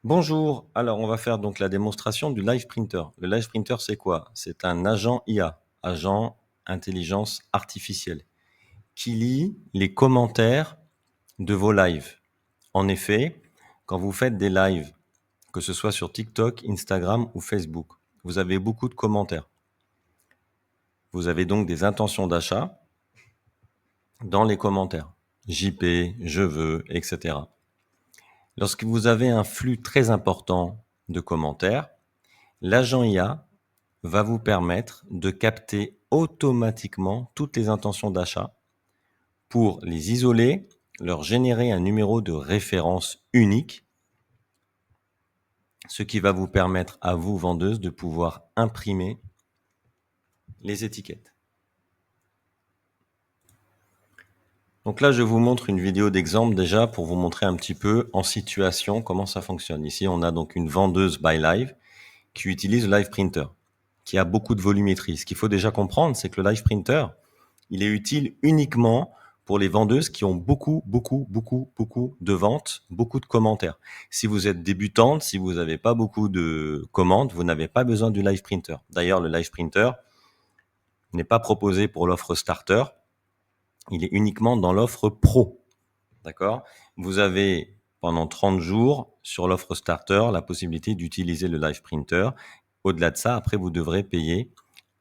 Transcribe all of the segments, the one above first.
Bonjour, alors on va faire donc la démonstration du Live Printer. Le Live Printer, c'est quoi? C'est un agent IA, agent intelligence artificielle, qui lit les commentaires de vos lives. En effet, quand vous faites des lives, que ce soit sur TikTok, Instagram ou Facebook, vous avez beaucoup de commentaires. Vous avez donc des intentions d'achat dans les commentaires. JP, je veux, etc. Lorsque vous avez un flux très important de commentaires, l'agent IA va vous permettre de capter automatiquement toutes les intentions d'achat pour les isoler, leur générer un numéro de référence unique, ce qui va vous permettre à vous, vendeuse, de pouvoir imprimer les étiquettes. Donc là, je vous montre une vidéo d'exemple déjà pour vous montrer un petit peu en situation comment ça fonctionne. Ici, on a donc une vendeuse by Live qui utilise le Live Printer, qui a beaucoup de volumétrie. Ce qu'il faut déjà comprendre, c'est que le Live Printer, il est utile uniquement pour les vendeuses qui ont beaucoup de ventes, beaucoup de commentaires. Si vous êtes débutante, si vous n'avez pas beaucoup de commandes, vous n'avez pas besoin du Live Printer. D'ailleurs, le Live Printer n'est pas proposé pour l'offre Starter. Il est uniquement dans l'offre Pro. D'accord? Vous avez pendant 30 jours sur l'offre Starter la possibilité d'utiliser le Live Printer. Au-delà de ça, après, vous devrez payer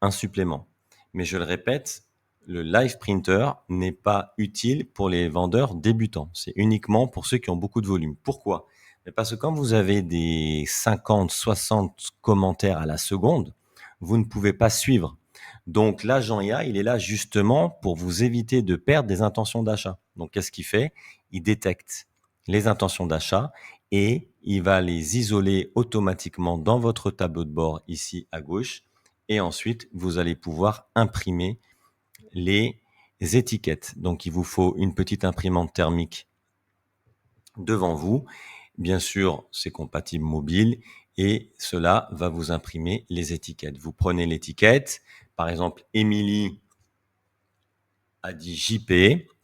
un supplément. Mais je le répète, le Live Printer n'est pas utile pour les vendeurs débutants. C'est uniquement pour ceux qui ont beaucoup de volume. Pourquoi? Parce que quand vous avez des 50, 60 commentaires à la seconde, vous ne pouvez pas suivre. Donc l'agent IA, il est là justement pour vous éviter de perdre des intentions d'achat. Donc qu'est-ce qu'il fait? Il détecte les intentions d'achat et il va les isoler automatiquement dans votre tableau de bord ici à gauche. Et ensuite, vous allez pouvoir imprimer les étiquettes. Donc il vous faut une petite imprimante thermique devant vous. Bien sûr, c'est compatible mobile et cela va vous imprimer les étiquettes. Vous prenez l'étiquette, par exemple, Émilie a dit JP,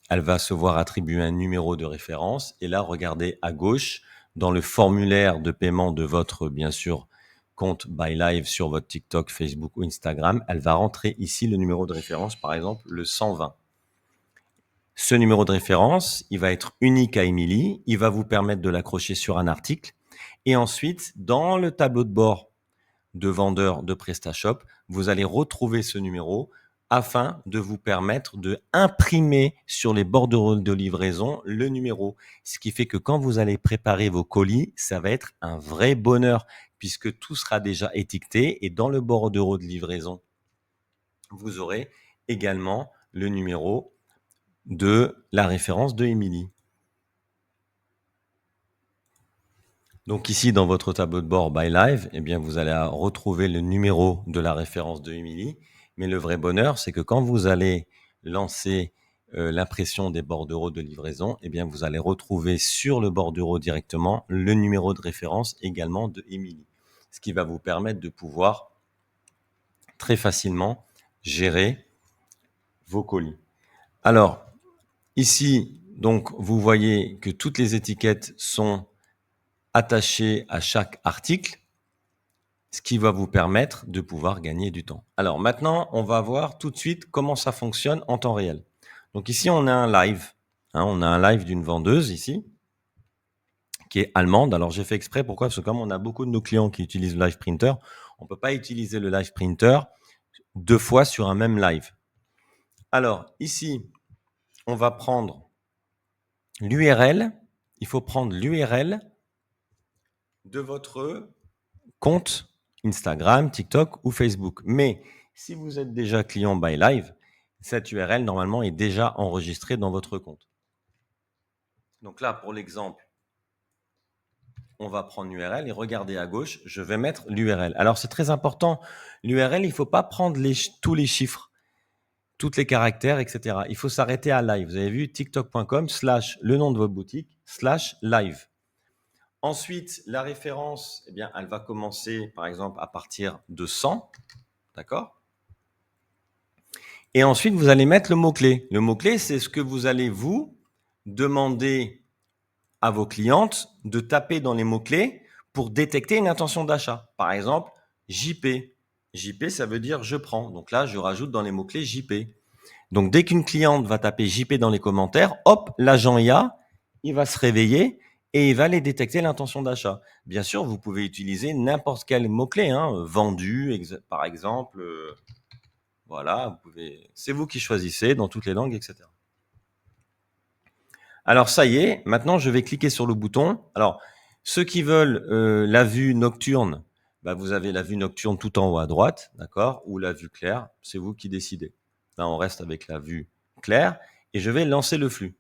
elle va se voir attribuer un numéro de référence et là, regardez à gauche, dans le formulaire de paiement de votre, bien sûr, compte Buy Live sur votre TikTok, Facebook ou Instagram, elle va rentrer ici le numéro de référence, par exemple, le 120. Ce numéro de référence, il va être unique à Émilie, il va vous permettre de l'accrocher sur un article et ensuite, dans le tableau de bord de vendeur de PrestaShop, vous allez retrouver ce numéro afin de vous permettre de imprimer sur les bordereaux de livraison le numéro. Ce qui fait que quand vous allez préparer vos colis, ça va être un vrai bonheur puisque tout sera déjà étiqueté et dans le bordereau de livraison, vous aurez également le numéro de la référence de Émilie. Donc ici, dans votre tableau de bord Buy Live, eh bien, vous allez retrouver le numéro de la référence de Émilie. Mais le vrai bonheur, c'est que quand vous allez lancer l'impression des bordereaux de livraison, eh bien, vous allez retrouver sur le bordereau directement le numéro de référence également de Émilie. Ce qui va vous permettre de pouvoir très facilement gérer vos colis. Alors, ici, donc, vous voyez que toutes les étiquettes sont attachées à chaque article, ce qui va vous permettre de pouvoir gagner du temps. Alors maintenant, on va voir tout de suite comment ça fonctionne en temps réel. Donc ici, on a un live. On a un live d'une vendeuse ici, qui est allemande. Alors j'ai fait exprès, pourquoi? Parce que comme on a beaucoup de nos clients qui utilisent le Live Printer, on ne peut pas utiliser le Live Printer 2 fois sur un même live. Alors ici, on va prendre l'URL. Il faut prendre l'URL de votre compte Instagram, TikTok ou Facebook. Mais si vous êtes déjà client Buy Live, cette URL, normalement, est déjà enregistrée dans votre compte. Donc là, pour l'exemple, on va prendre l'URL et regardez à gauche, je vais mettre l'URL. Alors, c'est très important. L'URL, il ne faut pas prendre tous les chiffres, tous les caractères, etc. Il faut s'arrêter à live. Vous avez vu tiktok.com / le nom de votre boutique / live. Ensuite, la référence, eh bien, elle va commencer, par exemple, à partir de 100. D'accord? Et ensuite, vous allez mettre le mot-clé. Le mot-clé, c'est ce que vous allez vous demander à vos clientes de taper dans les mots-clés pour détecter une intention d'achat. Par exemple, JP. JP, ça veut dire je prends. Donc là, je rajoute dans les mots-clés JP. Donc dès qu'une cliente va taper JP dans les commentaires, hop, l'agent IA, il va se réveiller et il va aller détecter l'intention d'achat. Bien sûr, vous pouvez utiliser n'importe quel mot-clé, vendu, par exemple. Voilà, c'est vous qui choisissez dans toutes les langues, etc. Alors ça y est, maintenant je vais cliquer sur le bouton. Alors ceux qui veulent la vue nocturne, vous avez la vue nocturne tout en haut à droite, d'accord, ou la vue claire, c'est vous qui décidez. Là on reste avec la vue claire et je vais lancer le flux.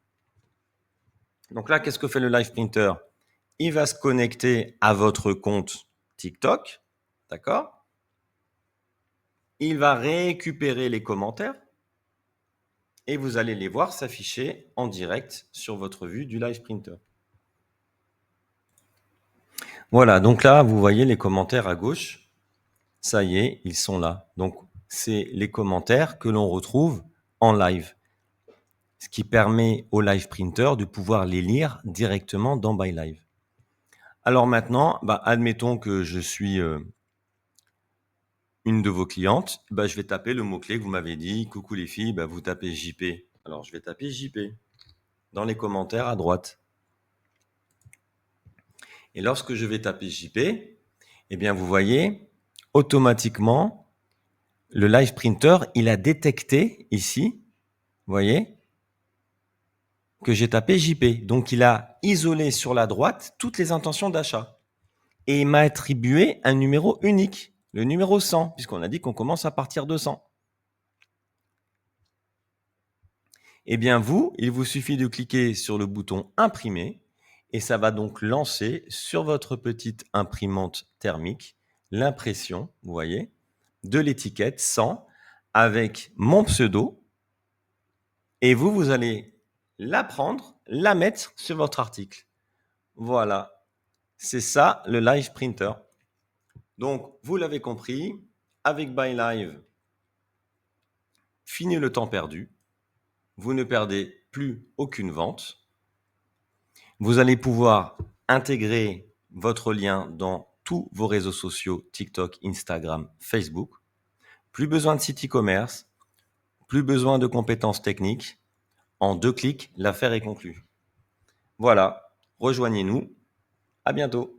Donc là, qu'est-ce que fait le Live Printer? Il va se connecter à votre compte TikTok, d'accord? Il va récupérer les commentaires et vous allez les voir s'afficher en direct sur votre vue du Live Printer. Voilà, donc là, vous voyez les commentaires à gauche. Ça y est, ils sont là. Donc, c'est les commentaires que l'on retrouve en live. Ce qui permet au Live Printer de pouvoir les lire directement dans ByLive. Alors maintenant, admettons que je suis une de vos clientes. Je vais taper le mot-clé que vous m'avez dit. Coucou les filles, vous tapez JP. Alors, je vais taper JP dans les commentaires à droite. Et lorsque je vais taper JP, eh bien, vous voyez, automatiquement, le Live Printer, il a détecté ici, vous voyez, que j'ai tapé JP. Donc, il a isolé sur la droite toutes les intentions d'achat. Et il m'a attribué un numéro unique, le numéro 100, puisqu'on a dit qu'on commence à partir de 100. Eh bien, il vous suffit de cliquer sur le bouton imprimer et ça va donc lancer sur votre petite imprimante thermique l'impression, vous voyez, de l'étiquette 100 avec mon pseudo. Et vous allez la prendre, la mettre sur votre article. Voilà, c'est ça le Live Printer. Donc, vous l'avez compris, avec ByLive, fini le temps perdu. Vous ne perdez plus aucune vente. Vous allez pouvoir intégrer votre lien dans tous vos réseaux sociaux, TikTok, Instagram, Facebook. Plus besoin de site e-commerce, plus besoin de compétences techniques. En 2 clics, l'affaire est conclue. Voilà, rejoignez-nous. À bientôt.